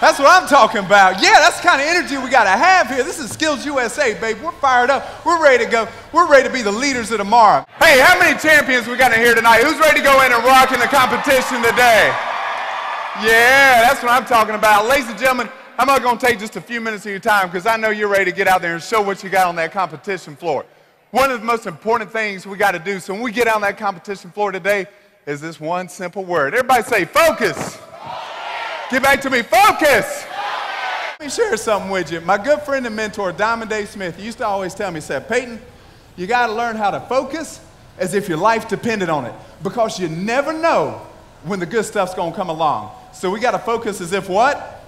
That's what I'm talking about. Yeah, that's the kind of energy we got to have here. This is Skills USA, baby. We're fired up. We're ready to go. We're ready to be the leaders of tomorrow. Hey, how many champions we got in here tonight? Who's ready to go in and rock in the competition today? Yeah, that's what I'm talking about. Ladies and gentlemen, I'm not going to take just a few minutes of your time because I know you're ready to get out there and show what you got on that competition floor. One of the most important things we got to do, so when we get out on that competition floor today, is this one simple word. Everybody say, focus. Get back to me, focus. Let me share something with you. My good friend and mentor, Diamond Dave Smith, he used to always tell me, he said, Peyton, you got to learn how to focus as if your life depended on it, because you never know when the good stuff's going to come along. So we got to focus as if what?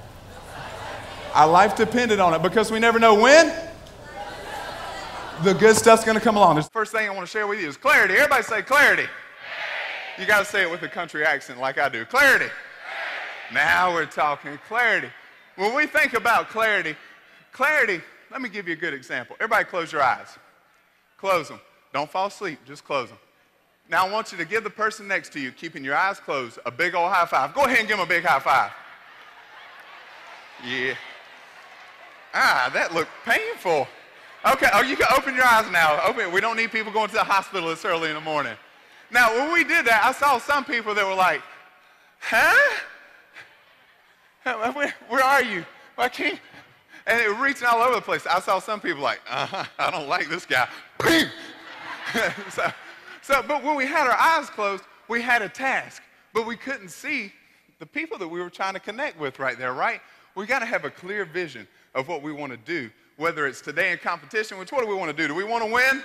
Our life depended on it, because we never know when the good stuff's going to come along. The first thing I want to share with you is clarity. Everybody say clarity. You got to say it with a country accent like I do. Clarity. Now we're talking clarity. When we think about clarity, let me give you a good example. Everybody close your eyes. Close them. Don't fall asleep, just close them. Now I want you to give the person next to you, keeping your eyes closed, a big old high five. Go ahead and give them a big high five. Yeah. That looked painful. Okay, you can open your eyes now. Open. We don't need people going to the hospital this early in the morning. Now, when we did that, I saw some people that were like, huh? Where are you? I can't. And it was reaching all over the place. I saw some people like, I don't like this guy. But when we had our eyes closed, we had a task. But we couldn't see the people that we were trying to connect with right there, right? We got to have a clear vision of what we want to do, whether it's today in competition, which what do we want to do? Do we want to win?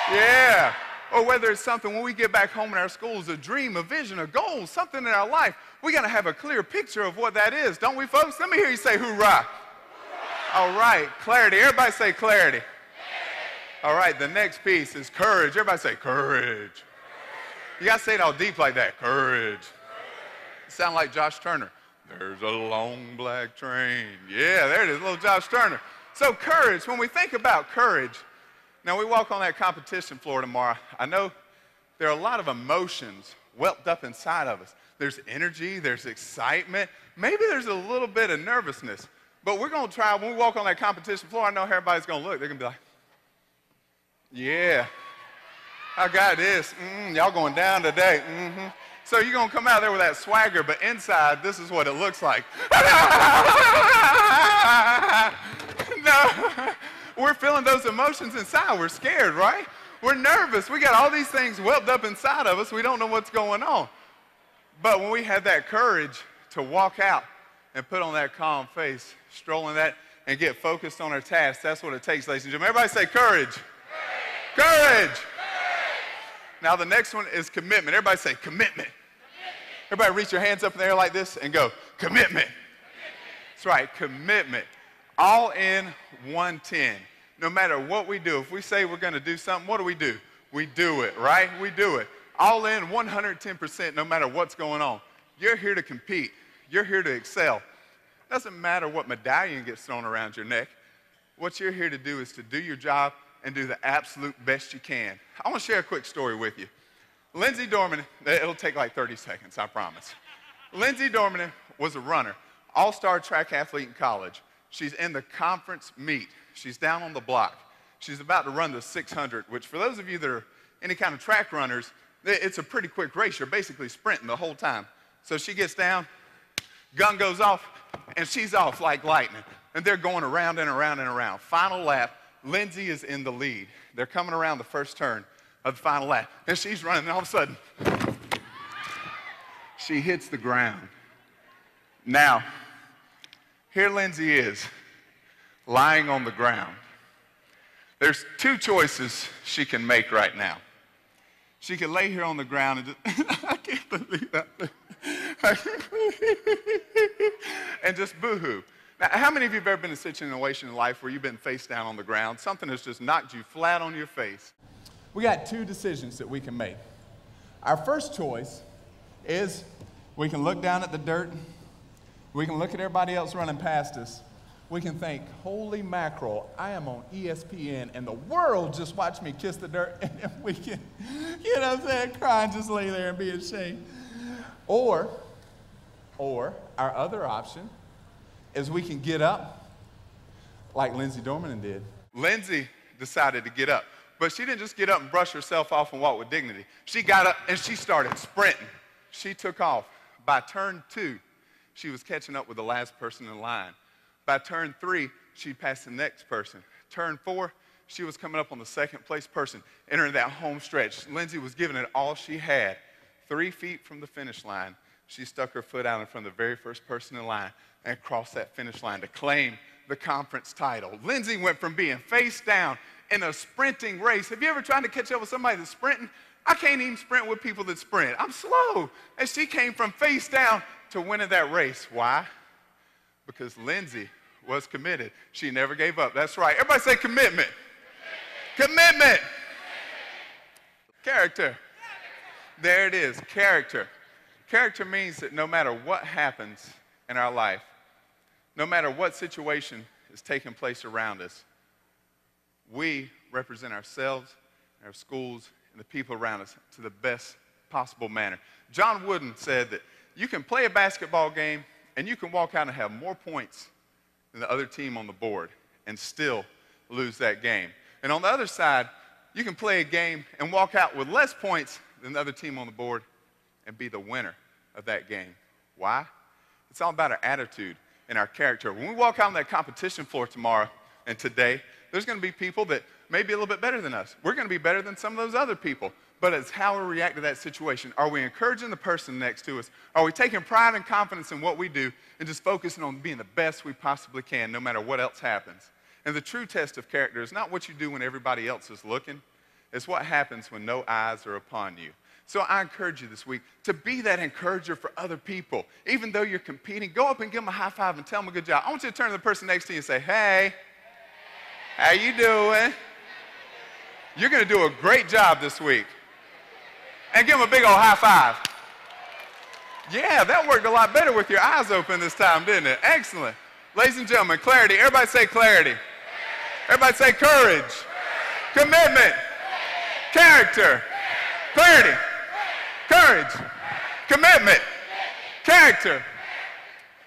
Yeah. Or whether it's something when we get back home in our schools, a dream, a vision, a goal, something in our life, we got to have a clear picture of what that is, don't we, folks? Let me hear you say hoorah. All right, clarity. Everybody say clarity. All right, the next piece is courage. Everybody say courage. You got to say it all deep like that, courage. Sound like Josh Turner. There's a long black train. Yeah, there it is, little Josh Turner. So courage, when we think about courage, now we walk on that competition floor tomorrow. I know there are a lot of emotions welled up inside of us. There's energy, there's excitement, maybe there's a little bit of nervousness. But we're going to try, when we walk on that competition floor, I know everybody's going to look. They're going to be like, yeah, I got this. Y'all going down today. So you're going to come out there with that swagger, but inside, this is what it looks like. No. We're feeling those emotions inside. We're scared, right? We're nervous. We got all these things welled up inside of us. We don't know what's going on. But when we have that courage to walk out and put on that calm face, strolling that, and get focused on our task, that's what it takes, ladies and gentlemen. Everybody say courage. Courage. Now the next one is commitment. Everybody say commitment. Everybody reach your hands up in the air like this and go, commitment. That's right, commitment. All in, 110. No matter what we do, if we say we're going to do something, what do? We do it, right? We do it. All in, 110%, no matter what's going on. You're here to compete. You're here to excel. Doesn't matter what medallion gets thrown around your neck. What you're here to do is to do your job and do the absolute best you can. I want to share a quick story with you. Lindsay Dorman, it'll take like 30 seconds, I promise. Lindsay Dorman was a runner, all-star track athlete in college. She's in the conference meet. She's down on the block. She's about to run the 600, which for those of you that are any kind of track runners, it's a pretty quick race. You're basically sprinting the whole time. So she gets down, gun goes off, and she's off like lightning. And they're going around and around and around. Final lap, Lindsay is in the lead. They're coming around the first turn of the final lap. And she's running, and all of a sudden, she hits the ground. Now, here Lindsay is, lying on the ground. There's two choices she can make right now. She can lay here on the ground and just, I can't believe that. And just boo-hoo. Now, how many of you have ever been in a situation in life where you've been face down on the ground? Something has just knocked you flat on your face. We got two decisions that we can make. Our first choice is we can look down at the dirt. We can look at everybody else running past us. We can think, holy mackerel, I am on ESPN and the world just watched me kiss the dirt, and then we can, you know what I'm saying, cry and just lay there and be ashamed. Or our other option is we can get up like Lindsay Dorman did. Lindsay decided to get up, but she didn't just get up and brush herself off and walk with dignity. She got up and she started sprinting. She took off. By turn 2, she was catching up with the last person in line. By turn 3, she passed the next person. Turn 4, she was coming up on the second place person, entering that home stretch. Lindsay was giving it all she had. 3 feet from the finish line, she stuck her foot out in front of the very first person in line and crossed that finish line to claim the conference title. Lindsay went from being face down in a sprinting race. Have you ever tried to catch up with somebody that's sprinting? I can't even sprint with people that sprint. I'm slow. And she came from face down to winning that race. Why? Because Lindsay was committed. She never gave up. That's right. Everybody say commitment. Commitment. Character. There it is, character. Character means that no matter what happens in our life, no matter what situation is taking place around us, we represent ourselves, our schools, and the people around us to the best possible manner. John Wooden said that you can play a basketball game and you can walk out and have more points than the other team on the board and still lose that game. And on the other side, you can play a game and walk out with less points than the other team on the board and be the winner of that game. Why? It's all about our attitude and our character. When we walk out on that competition floor tomorrow and today, there's going to be people that may be a little bit better than us. We're going to be better than some of those other people. But it's how we react to that situation. Are we encouraging the person next to us? Are we taking pride and confidence in what we do and just focusing on being the best we possibly can no matter what else happens? And the true test of character is not what you do when everybody else is looking. It's what happens when no eyes are upon you. So I encourage you this week to be that encourager for other people. Even though you're competing, go up and give them a high five and tell them a good job. I want you to turn to the person next to you and say, hey, how you doing? You're going to do a great job this week. And give them a big old high five. Yeah, that worked a lot better with your eyes open this time, didn't it? Excellent. Ladies and gentlemen, clarity. Everybody say clarity. Everybody say courage. Commitment. Character. Clarity. Courage. Commitment. Character.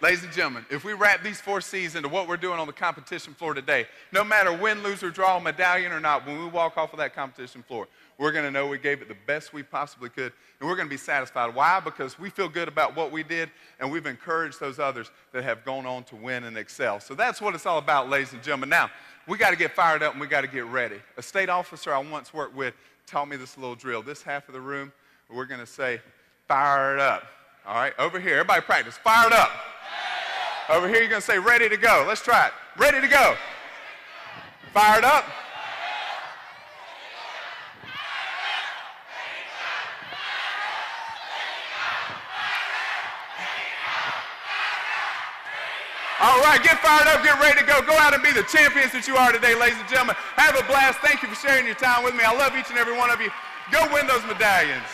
Ladies and gentlemen, if we wrap these 4 C's into what we're doing on the competition floor today, no matter win, lose, or draw, medallion or not, when we walk off of that competition floor, we're going to know we gave it the best we possibly could, and we're going to be satisfied. Why? Because we feel good about what we did, and we've encouraged those others that have gone on to win and excel. So that's what it's all about, ladies and gentlemen. Now, we got to get fired up, and we got to get ready. A state officer I once worked with taught me this little drill. This half of the room, we're going to say, fire it up. All right, over here, everybody practice. Fire it up. Over here, you're going to say, ready to go. Let's try it. Ready to go. Fired up. All right, get fired up, get ready to go. Go out and be the champions that you are today, ladies and gentlemen. Have a blast. Thank you for sharing your time with me. I love each and every one of you. Go win those medallions.